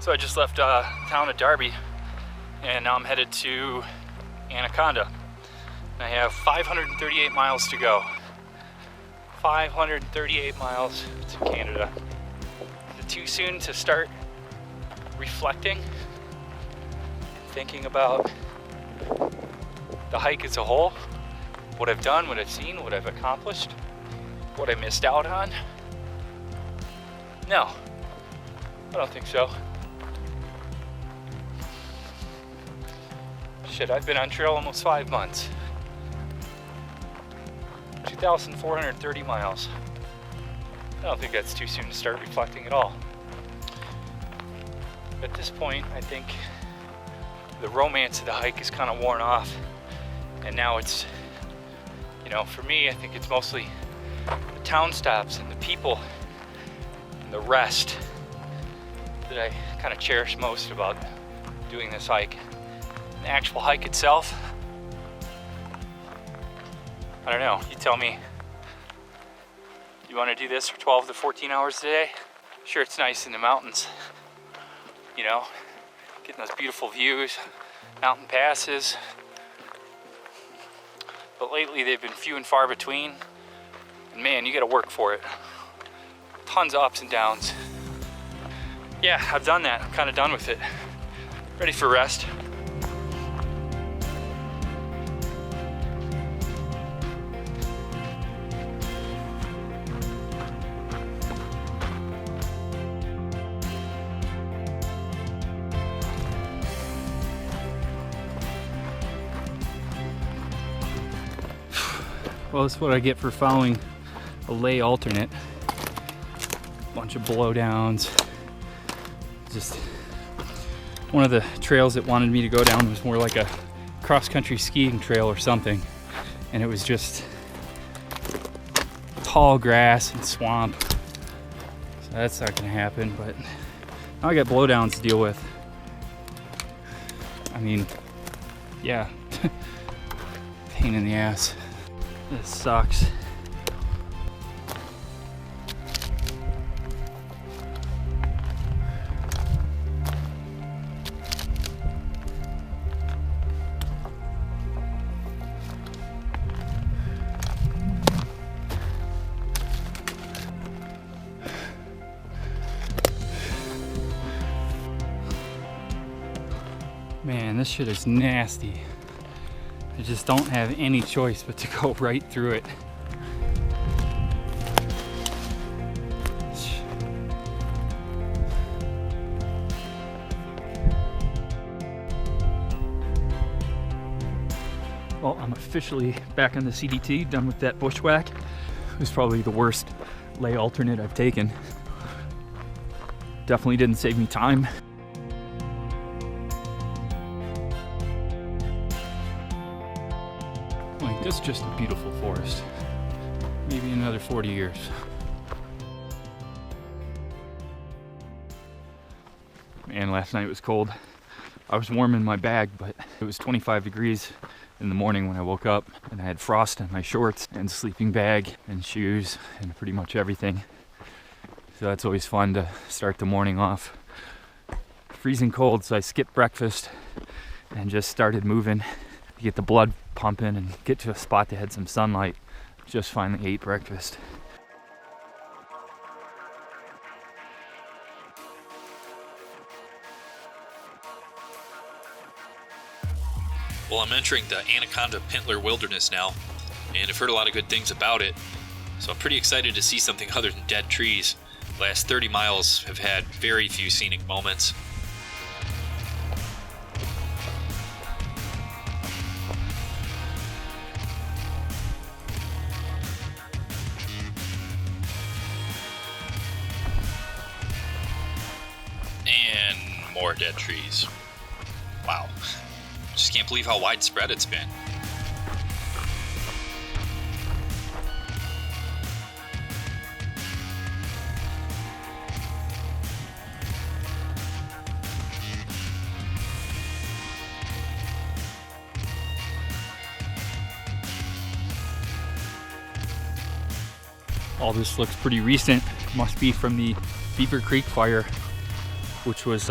So I just left town of Darby, and now I'm headed to Anaconda. And I have 538 miles to go. 538 miles to Canada. Is it too soon to start reflecting, thinking about the hike as a whole? What I've done, what I've seen, what I've accomplished, what I missed out on? No, I don't think so. Shit, I've been on trail almost 5 months. 2,430 miles. I don't think that's too soon to start reflecting at all. At this point, I think the romance of the hike is kind of worn off, and now it's, you know, for me, I think it's mostly the town stops and the people and the rest that I kind of cherish most about doing this hike. The actual hike itself, I don't know, you tell me. You want to do this for 12 to 14 hours a day? Sure, it's nice in the mountains, you know, getting those beautiful views, mountain passes. But lately they've been few and far between. And man, you gotta work for it. Tons of ups and downs. Yeah, I've done that. I'm kind of done with it. Ready for rest. Well, that's what I get for following a lay alternate. Bunch of blowdowns. Just one of the trails that wanted me to go down was more like a cross-country skiing trail or something, and it was just tall grass and swamp. So that's not gonna happen, but now I got blowdowns to deal with. I mean, yeah, pain in the ass. This sucks. Man, this shit is nasty. I just don't have any choice but to go right through it. Well, I'm officially back on the CDT, done with that bushwhack. It was probably the worst lay alternate I've taken. Definitely didn't save me time. Like, this is just a beautiful forest. Maybe another 40 years. Man, last night was cold. I was warm in my bag, but it was 25 degrees in the morning when I woke up, and I had frost in my shorts and sleeping bag and shoes and pretty much everything. So that's always fun to start the morning off. Freezing cold, so I skipped breakfast and just started moving to get the blood pumping and get to a spot that had some sunlight. Just finally ate breakfast. Well, I'm entering the Anaconda Pintler Wilderness now, and I've heard a lot of good things about it, so I'm pretty excited to see something other than dead trees. The last 30 miles have had very few scenic moments. And more dead trees. Wow. Just can't believe how widespread it's been. All this looks pretty recent. Must be from the Beaver Creek fire which was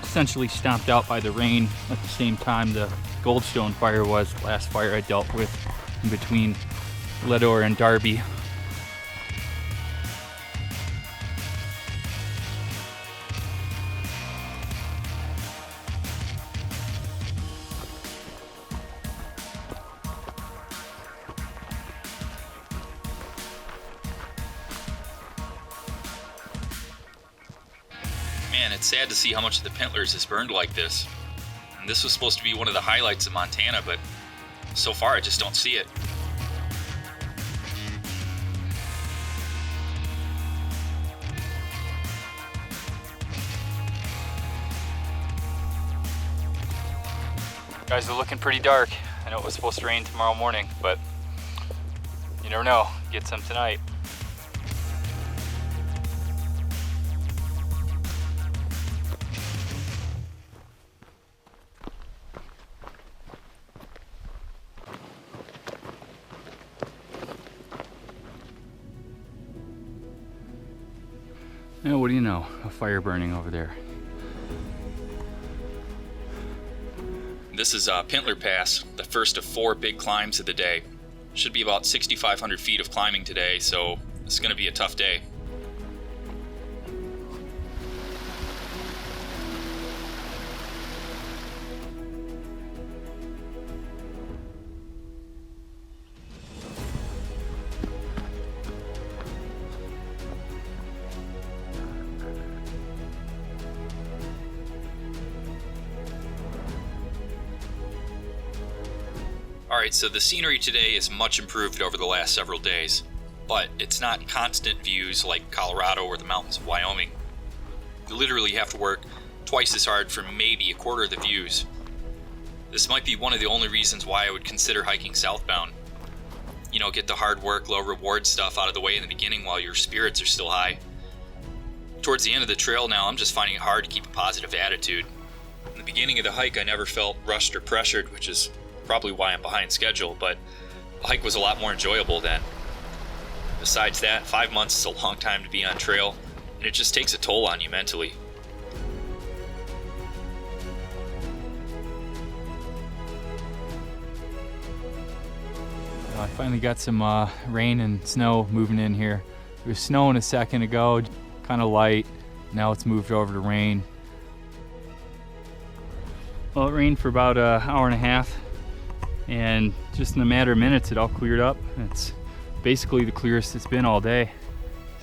essentially stomped out by the rain at the same time the Goldstone fire was, the last fire I dealt with in between Ledor and Darby. Man, it's sad to see how much of the Pintlers is burned like this. And this was supposed to be one of the highlights of Montana, but so far I just don't see it. Guys are looking pretty dark. I know it was supposed to rain tomorrow morning, but you never know. Get some tonight. Yeah, what do you know? A fire burning over there. This is Pintler Pass, the first of 4 big climbs of the day. Should be about 6,500 feet of climbing today, so it's going to be a tough day. Alright, so the scenery today is much improved over the last several days, but it's not constant views like Colorado or the mountains of Wyoming. You literally have to work twice as hard for maybe a quarter of the views. This might be one of the only reasons why I would consider hiking southbound. You know, get the hard work, low reward stuff out of the way in the beginning while your spirits are still high. Towards the end of the trail now, I'm just finding it hard to keep a positive attitude. In the beginning of the hike, I never felt rushed or pressured, which is probably why I'm behind schedule, but the hike was a lot more enjoyable then. Besides that, 5 months is a long time to be on trail, and it just takes a toll on you mentally. I finally got some rain and snow moving in here. It was snowing a second ago, kind of light. Now it's moved over to rain. Well, it rained for about an hour and a half, and just in a matter of minutes it all cleared up. It's basically the clearest it's been all day,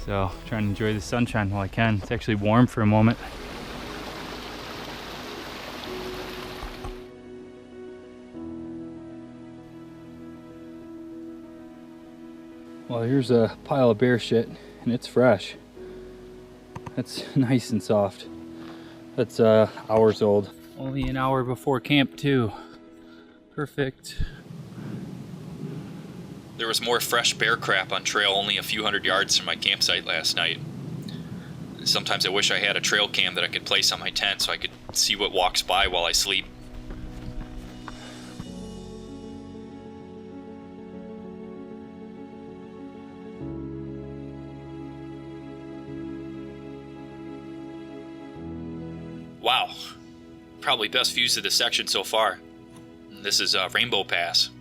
so trying to enjoy the sunshine while I can. It's actually warm for a moment. Well, here's a pile of bear shit, and it's fresh. That's nice and soft. That's hours old. Only an hour before camp too. Perfect. There was more fresh bear crap on trail only a few hundred yards from my campsite last night. Sometimes I wish I had a trail cam that I could place on my tent so I could see what walks by while I sleep. Wow, probably best views of this section so far. This is Rainbow Pass.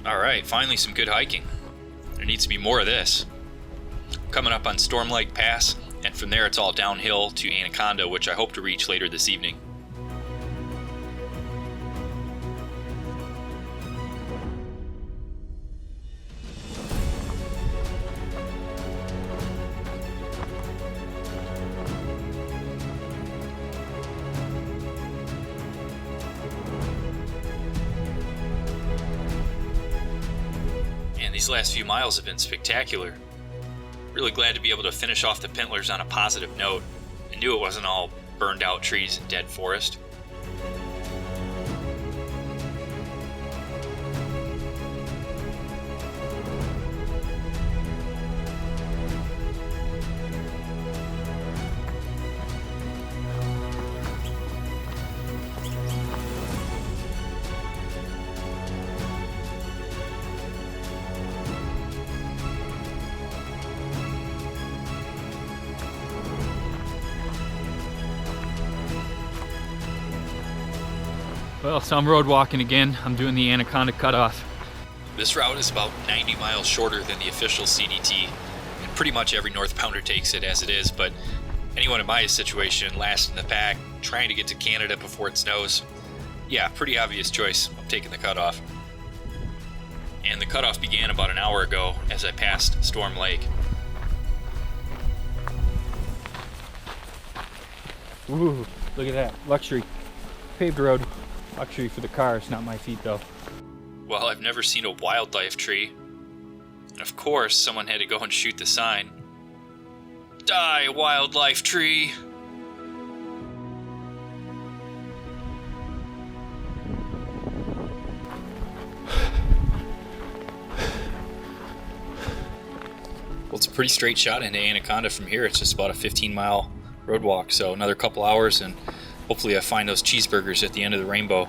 Alright, finally some good hiking. There needs to be more of this. Coming up on Storm Lake Pass, and from there it's all downhill to Anaconda, which I hope to reach later this evening. These last few miles have been spectacular. Really glad to be able to finish off the Pintlers on a positive note. I knew it wasn't all burned out trees and dead forest. Well, so I'm road walking again. I'm doing the Anaconda cutoff. This route is about 90 miles shorter than the official CDT, and pretty much every North Pounder takes it as it is, but anyone in my situation, last in the pack, trying to get to Canada before it snows, yeah, pretty obvious choice. I'm taking the cutoff. And the cutoff began about an hour ago as I passed Storm Lake. Ooh, look at that. Luxury. Paved road. Luxury for the cars, not my feet though. Well, I've never seen a wildlife tree. And of course, someone had to go and shoot the sign. Die, wildlife tree! Well, it's a pretty straight shot into Anaconda from here. It's just about a 15-mile road walk, so another couple hours and hopefully I find those cheeseburgers at the end of the rainbow.